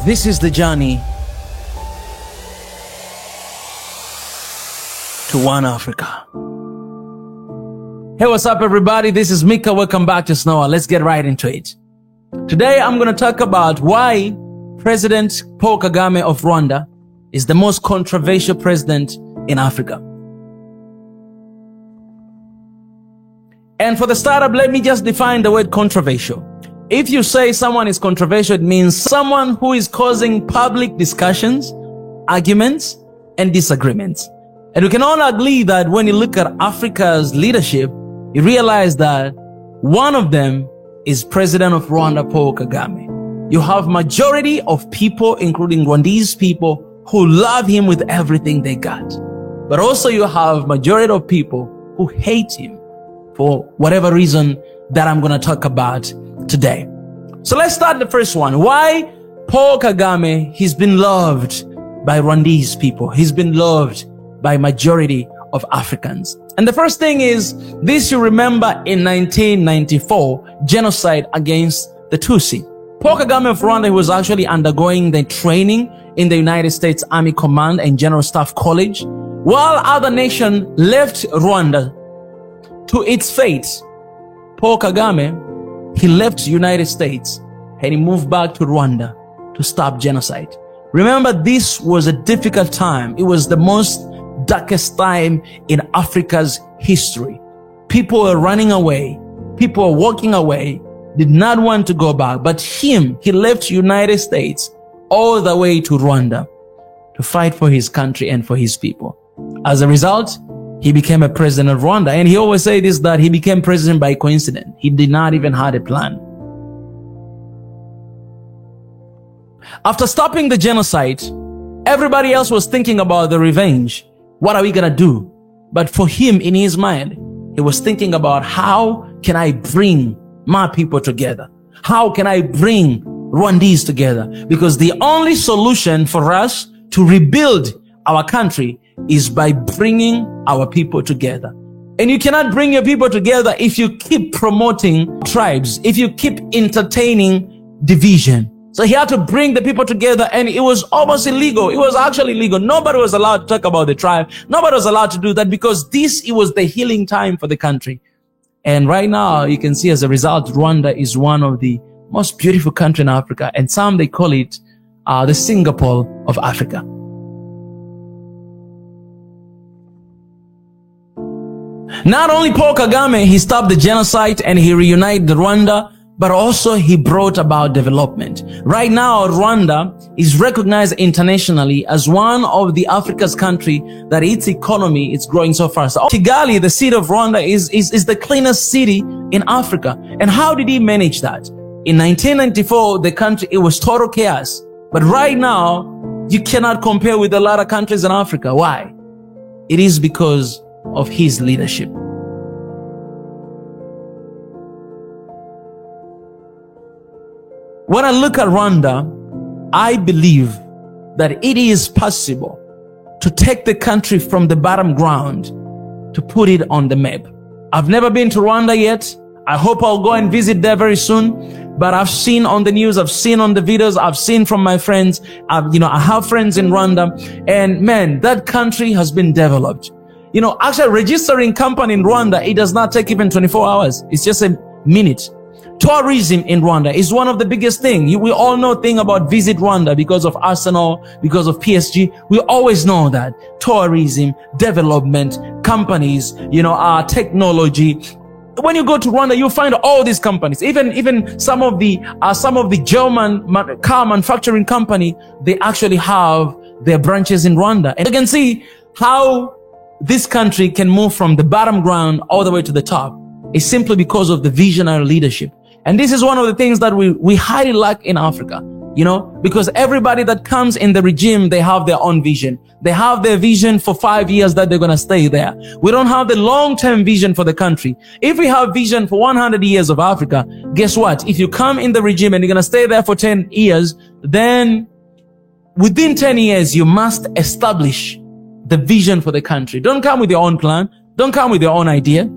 This is the journey to One Africa. Hey, what's up everybody? This is Mika. Welcome back to SNOA. Let's get right into it. Today I'm going to talk about why President Paul Kagame of Rwanda is the most controversial president in Africa. And for the startup, let me just define the word controversial. If you say someone is controversial, it means someone who is causing public discussions, arguments, and disagreements. And we can all agree that when you look at Africa's leadership, you realize that one of them is President of Rwanda, Paul Kagame. You have majority of people, including Rwandese people, who love him with everything they got. But also you have majority of people who hate him for whatever reason that I'm going to talk about today. So let's start the first one. Why Paul Kagame, he's been loved by Rwandese people. He's been loved by majority of Africans. And the first thing is this, you remember in 1994, genocide against the Tutsi. Paul Kagame of Rwanda, he was actually undergoing the training in the United States Army Command and General Staff College, while other nations left Rwanda to its fate. Paul Kagame, he left the United States and he moved back to Rwanda to stop genocide. Remember, this was a difficult time. It was the most darkest time in Africa's history. People were running away. People were walking away, did not want to go back. But he left the United States all the way to Rwanda to fight for his country and for his people. As a result, he became a president of Rwanda. And he always says this, that he became president by coincidence. He did not even have a plan. After stopping the genocide, everybody else was thinking about the revenge. What are we going to do? But for him, in his mind, he was thinking about how can I bring my people together? How can I bring Rwandese together? Because the only solution for us to rebuild our country is by bringing our people together. And you cannot bring your people together if you keep promoting tribes, if you keep entertaining division. So he had to bring the people together, and it was almost illegal. It was actually illegal. Nobody was allowed to talk about the tribe. Nobody was allowed to do that because it was the healing time for the country. And right now, you can see as a result, Rwanda is one of the most beautiful countries in Africa. And some, they call it the Singapore of Africa. Not only Paul Kagame, he stopped the genocide and he reunited Rwanda, but also he brought about development. Right now, Rwanda is recognized internationally as one of the Africa's country that its economy is growing so fast. Kigali, the city of Rwanda, is the cleanest city in Africa. And how did he manage that? In 1994, the country, it was total chaos. But right now, you cannot compare with a lot of countries in Africa. Why? It is because of his leadership. When I look at Rwanda, I believe that it is possible to take the country from the bottom ground to put it on the map. I've never been to Rwanda yet. I hope I'll go and visit there very soon. But I've seen on the news, I've seen on the videos, I've seen from my friends. I have friends in Rwanda, and man, that country has been developed. Actually registering company in Rwanda, it does not take even 24 hours. It's just a minute. Tourism in Rwanda is one of the biggest things. We all know thing about Visit Rwanda because of Arsenal, because of PSG. We always know that. Tourism, development, companies, technology. When you go to Rwanda, you'll find all these companies. Even some of the German car manufacturing company, they actually have their branches in Rwanda. And you can see how this country can move from the bottom ground all the way to the top. It's simply because of the visionary leadership. And this is one of the things that we highly lack in Africa, because everybody that comes in the regime, they have their own vision. They have their vision for 5 years that they're going to stay there. We don't have the long-term vision for the country. If we have vision for 100 years of Africa, guess what? If you come in the regime and you're going to stay there for 10 years, then within 10 years, you must establish the vision for the country. Don't come with your own plan. Don't come with your own idea.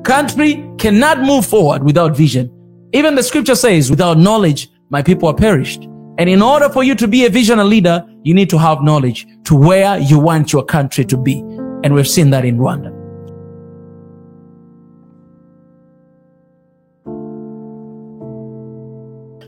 Country cannot move forward without vision. Even the scripture says, without knowledge, my people are perished. And in order for you to be a visionary leader, you need to have knowledge to where you want your country to be. And we've seen that in Rwanda.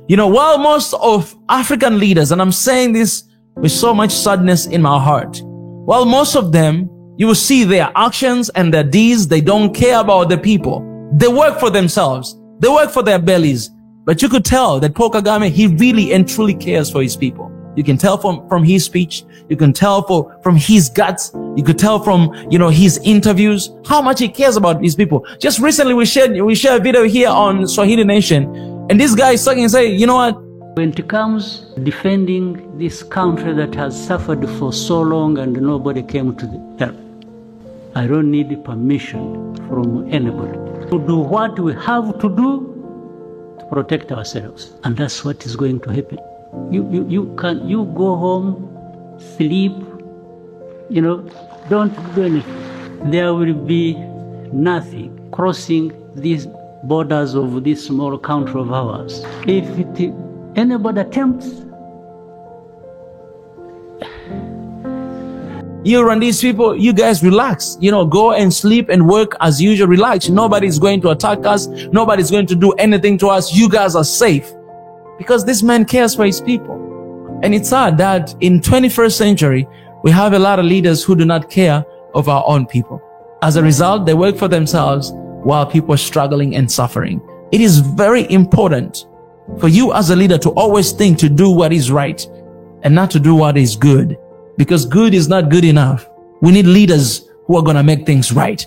You know, while most of African leaders, and I'm saying this with so much sadness in my heart, while most of them, you will see their actions and their deeds, they don't care about the people. They work for themselves. They work for their bellies. But you could tell that Paul Kagame, he really and truly cares for his people. You can tell from his speech. You can tell from his guts. You could tell from, you know, his interviews, how much he cares about his people. Just recently, we shared a video here on Swahili Nation. And this guy is talking and saying, you know what? When it comes defending this country that has suffered for so long and nobody came to the help, I don't need permission from anybody to do what we have to do to protect ourselves. And that's what is going to happen. You go home, sleep, you know, don't do anything. There will be nothing crossing these borders of this small country of ours. If anybody attempts, you and these people, you guys relax, you know, go and sleep and work as usual, relax. Nobody's going to attack us. Nobody's going to do anything to us. You guys are safe because this man cares for his people. And it's sad that in 21st century, we have a lot of leaders who do not care of our own people. As a result, they work for themselves while people are struggling and suffering. It is very important for you as a leader to always think to do what is right and not to do what is good, because good is not good enough. We need leaders who are going to make things right.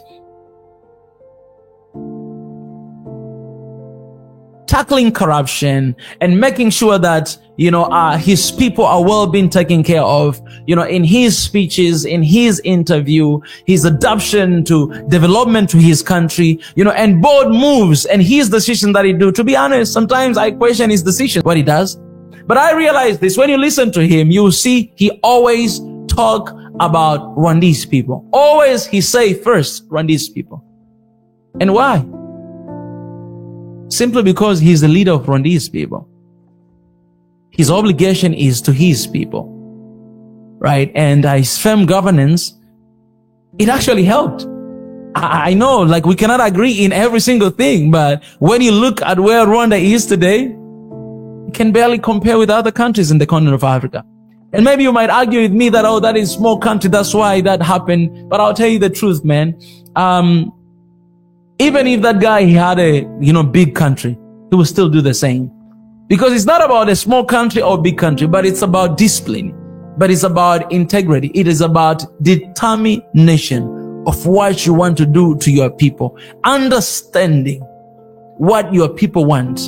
Tackling corruption and making sure that, you know, his people are well being taken care of, you know, in his speeches, in his interview, his adoption to development to his country, you know, and bold moves and his decision that he do. To be honest, sometimes I question his decision, what he does. But I realize this, when you listen to him, you will see he always talk about Rwandese people. Always he say first Rwandese people. And why? Simply because he's the leader of Rwandese people. His obligation is to his people, right? And his firm governance, it actually helped. I know, like, we cannot agree in every single thing, but when you look at where Rwanda is today, it can barely compare with other countries in the continent of Africa. And maybe you might argue with me that, oh, that is a small country, that's why that happened. But I'll tell you the truth, man. Even if that guy, he had a, you know, big country, he will still do the same. Because it's not about a small country or big country, but it's about discipline. But it's about integrity. It is about determination of what you want to do to your people. Understanding what your people want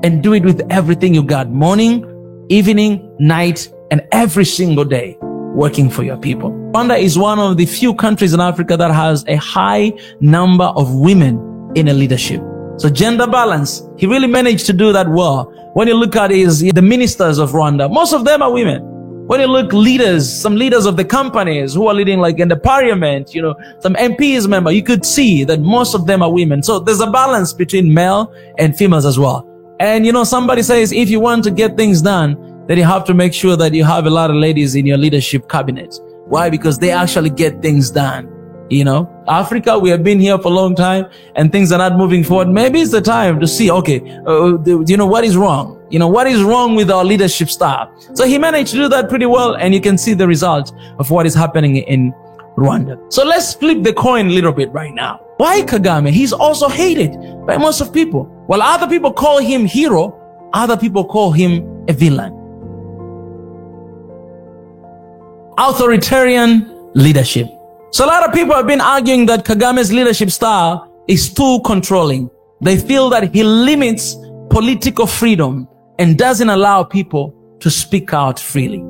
and do it with everything you got. Morning, evening, night, and every single day working for your people. Rwanda is one of the few countries in Africa that has a high number of women in a leadership. So gender balance, he really managed to do that well. When you look at the ministers of Rwanda, most of them are women. When you look leaders, some leaders of the companies who are leading like in the parliament, you know, some MPs member, you could see that most of them are women. So there's a balance between male and females as well. And you know, somebody says if you want to get things done, then you have to make sure that you have a lot of ladies in your leadership cabinet. Why? Because they actually get things done. You know, Africa, we have been here for a long time and things are not moving forward. Maybe it's the time to see, okay, you know, what is wrong? You know, what is wrong with our leadership style? So he managed to do that pretty well, and you can see the result of what is happening in Rwanda. So let's flip the coin a little bit right now. Why Kagame? He's also hated by most of people. While other people call him hero, other people call him a villain. Authoritarian leadership. So a lot of people have been arguing that Kagame's leadership style is too controlling. They feel that he limits political freedom and doesn't allow people to speak out freely.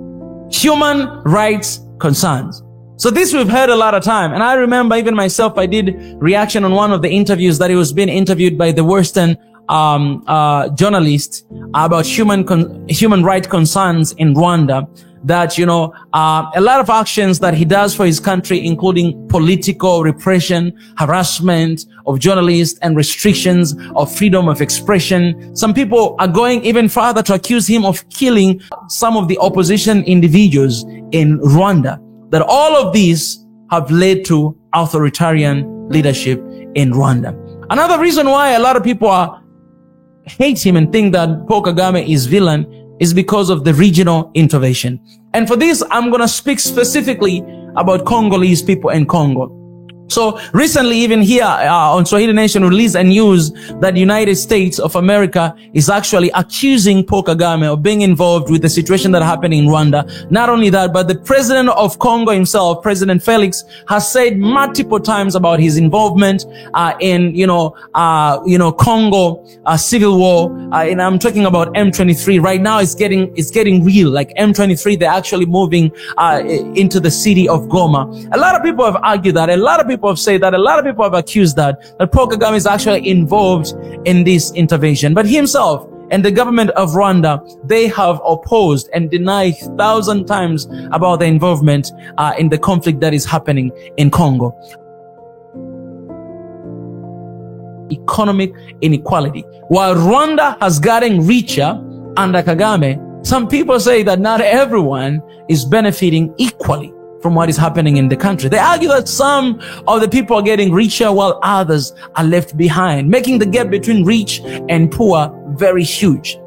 Human rights concerns. So this we've heard a lot of time. And I remember even myself, I did reaction on one of the interviews that he was being interviewed by the Western journalist about human rights concerns in Rwanda. that, you know, a lot of actions that he does for his country, including political repression, harassment of journalists, and restrictions of freedom of expression. Some people are going even further to accuse him of killing some of the opposition individuals in Rwanda. That all of these have led to authoritarian leadership in Rwanda. Another reason why a lot of people hate him and think that Paul Kagame is villain is because of the regional intervention. And for this, I'm going to speak specifically about Congolese people in Congo. So recently, even here on Swahili Nation released a news that the United States of America is actually accusing Paul Kagame of being involved with the situation that happened in Rwanda. Not only that, but the president of Congo himself, President Felix, has said multiple times about his involvement in Congo civil war. And I'm talking about M23. Right now, it's getting real. Like M23, they're actually moving into the city of Goma. A lot of people have argued that. A lot of people have said that. A lot of people have accused that Paul Kagame is actually involved in this intervention. But himself and the government of Rwanda, they have opposed and denied 1,000 times about the involvement in the conflict that is happening in Congo. Economic inequality. While Rwanda has gotten richer under Kagame, some people say that not everyone is benefiting equally from what is happening in the country. They argue that some of the people are getting richer while others are left behind, making the gap between rich and poor very huge.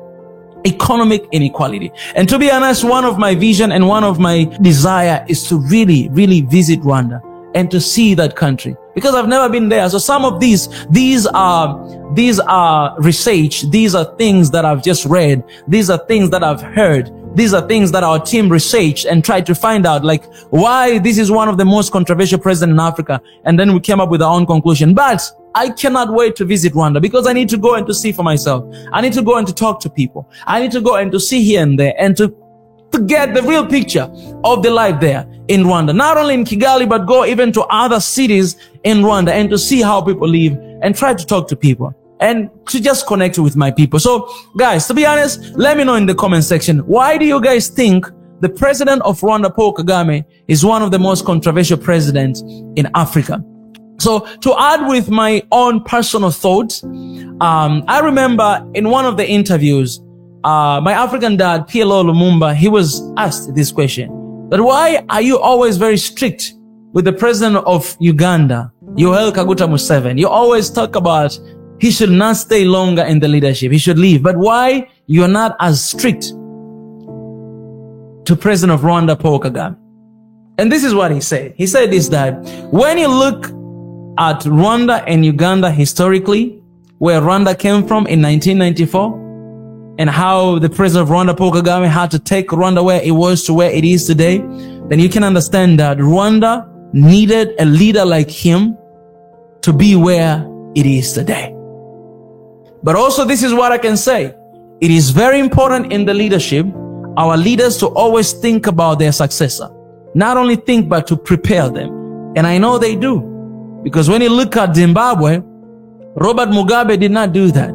Economic inequality. And to be honest, one of my vision and one of my desire is to really visit Rwanda and to see that country, because I've never been there. So some of these are research. These are things that I've just read. These are things that I've heard. These are things that our team researched and tried to find out, like, why this is one of the most controversial presidents in Africa. And then we came up with our own conclusion. But I cannot wait to visit Rwanda, because I need to go and to see for myself. I need to go and to talk to people. I need to go and to see here and there and to get the real picture of the life there in Rwanda. Not only in Kigali, but go even to other cities in Rwanda and to see how people live and try to talk to people and to just connect with my people. So guys, to be honest, let me know in the comment section, why do you guys think the president of Rwanda, Paul Kagame, is one of the most controversial presidents in Africa? So to add with my own personal thoughts, I remember in one of the interviews, my African dad, PLO Lumumba, he was asked this question, that why are you always very strict with the president of Uganda, Yoweri Kaguta Museveni? You always talk about he should not stay longer in the leadership, he should leave. But why you are not as strict to President of Rwanda, Paul Kagame? And this is what he said. He said this, that when you look at Rwanda and Uganda historically, where Rwanda came from in 1994, and how the president of Rwanda, Paul Kagame, had to take Rwanda where it was to where it is today, then you can understand that Rwanda needed a leader like him to be where it is today. But also, this is what I can say. It is very important in the leadership, our leaders to always think about their successor. Not only think, but to prepare them. And I know they do. Because when you look at Zimbabwe, Robert Mugabe did not do that.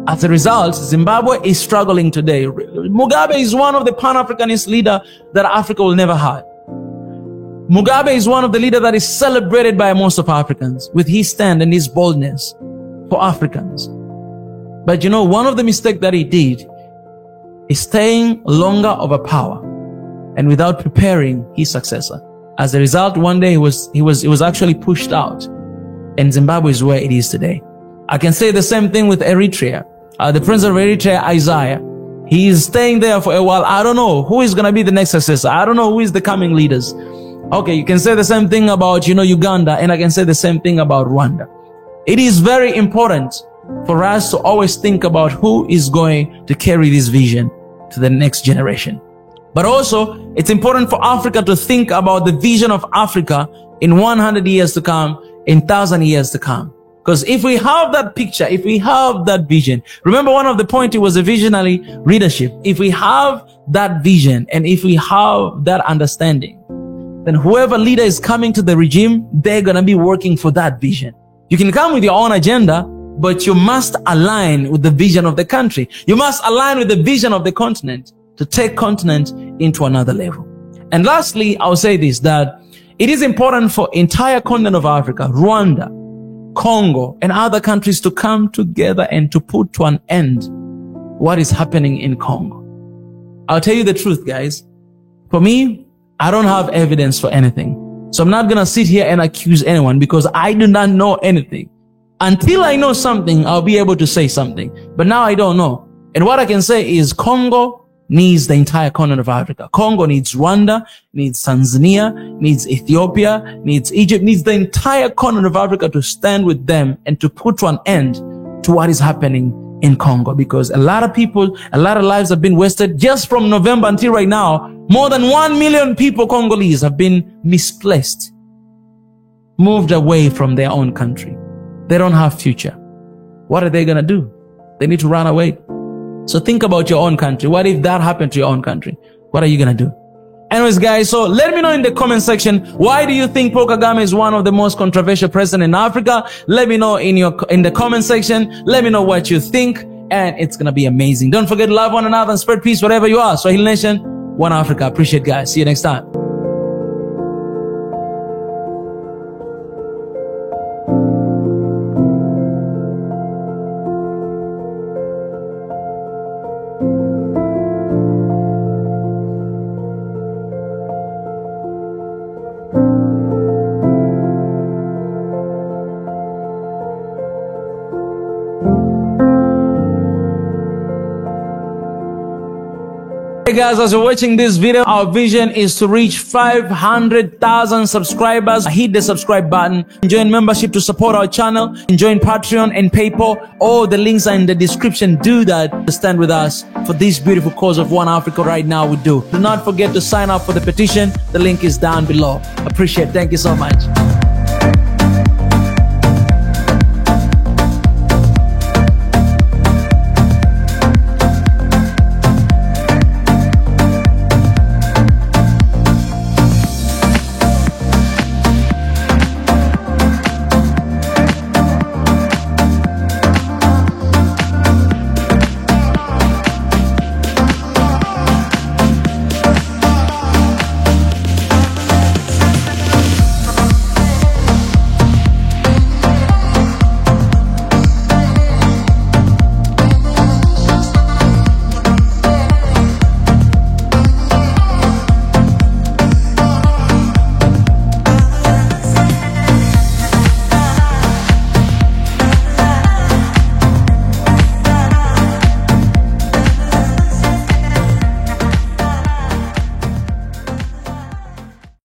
As a result, Zimbabwe is struggling today. Mugabe is one of the Pan-Africanist leaders that Africa will never have. Mugabe is one of the leaders that is celebrated by most of Africans with his stand and his boldness for Africans. But you know, one of the mistakes that he did is staying longer over power and without preparing his successor. As a result, one day he was actually pushed out, and Zimbabwe is where it is today. I can say the same thing with Eritrea. The president of Eritrea, Isaiah, he is staying there for a while. I don't know who is going to be the next successor. I don't know who is the coming leaders. Okay, you can say the same thing about, Uganda, and I can say the same thing about Rwanda. It is very important for us to always think about who is going to carry this vision to the next generation. But also, it's important for Africa to think about the vision of Africa in 100 years to come, in 1,000 years to come. Because if we have that picture, if we have that vision, remember one of the points, it was a visionary leadership. If we have that vision and if we have that understanding, then whoever leader is coming to the regime, they're going to be working for that vision. You can come with your own agenda, but you must align with the vision of the country. You must align with the vision of the continent to take continent into another level. And lastly, I'll say this, that it is important for entire continent of Africa, Rwanda, Congo, and other countries to come together and to put to an end what is happening in Congo. I'll tell you the truth, guys. For me, I don't have evidence for anything. So I'm not going to sit here and accuse anyone because I do not know anything. Until I know something, I'll be able to say something. But now I don't know. And what I can say is Congo needs the entire continent of Africa. Congo needs Rwanda, needs Tanzania, needs Ethiopia, needs Egypt, needs the entire continent of Africa to stand with them and to put to an end to what is happening in Congo. Because a lot of people, a lot of lives have been wasted just from November until right now. More than 1 million people, Congolese, have been misplaced, moved away from their own country. They don't have future. What are they going to do? They need to run away. So think about your own country. What if that happened to your own country? What are you going to do? Anyways, guys, so let me know in the comment section, why do you think Paul Kagame is one of the most controversial presidents in Africa? Let me know in the comment section. Let me know what you think, and it's going to be amazing. Don't forget to love one another and spread peace wherever you are. Swahili Nation, One Africa. Appreciate it, guys. See you next time. Hey guys, as you're watching this video, our vision is to reach 500,000 subscribers. Hit the subscribe button, join membership to support our channel, and join Patreon and PayPal. All the links are in the description. Do that to stand with us for this beautiful cause of One Africa right now. We do not forget to sign up for the petition. The link is down below. Appreciate it. Thank you so much.